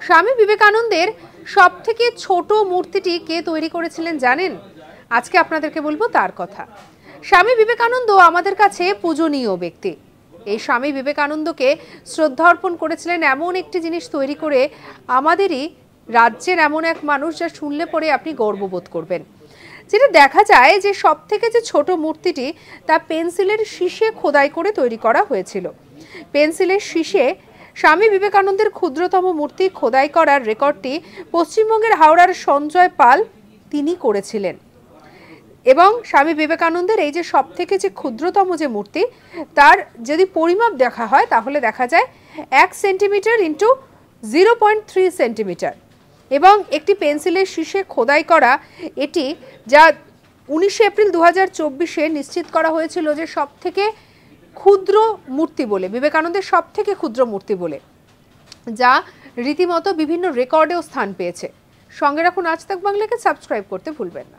স্বামী বিবেকানন্দের সবথেকে ছোট মূর্তিটি কে তৈরি করেছিলেন জানেন? আজকে আপনাদেরকে বলবো তার কথা। স্বামী বিবেকানন্দ আমাদের কাছে পূজনীয় ব্যক্তি। এই স্বামী বিবেকানন্দকে শ্রদ্ধা অর্পণ করেছিলেন এমন একটি জিনিস তৈরি করে, আমাদেরই রাজ্যের এমন এক মানুষ যা শুনলে পরে আপনি গর্ববোধ করবেন। যেটা দেখা যায় যে সবথেকে যে ছোট মূর্তিটি তা পেন্সিলের শীষে খোদাই করে তৈরি করা হয়েছিল। পেন্সিলের শীষে স্বামী বিবেকানন্দের ক্ষুদ্রতম মূর্তি খোদাই করার রেকর্ডটি পশ্চিমবঙ্গের হাওড়ার সঞ্জয় পাল তিনি করেছিলেন। এবং স্বামী বিবেকানন্দের এই যে সবথেকে যে ক্ষুদ্রতম যে মূর্তি, তার যদি পরিমাপ দেখা হয় তাহলে দেখা যায় 1 সেন্টিমিটার ইন্টু 0.3 সেন্টিমিটার। এবং একটি পেন্সিলের শীষে খোদাই করা এটি, যা 19 এপ্রিল 2024-এ নিশ্চিত করা হয়েছিল যে সবথেকে ক্ষুদ্র মূর্তি বলে, বিবেকানন্দের সবথেকে ক্ষুদ্র মূর্তি বলে, যা রীতিমতো বিভিন্ন রেকর্ডেও স্থান পেয়েছে। সঙ্গে রাখুন আজ তাক বাংলাকে, সাবস্ক্রাইব করতে ভুলবেন না।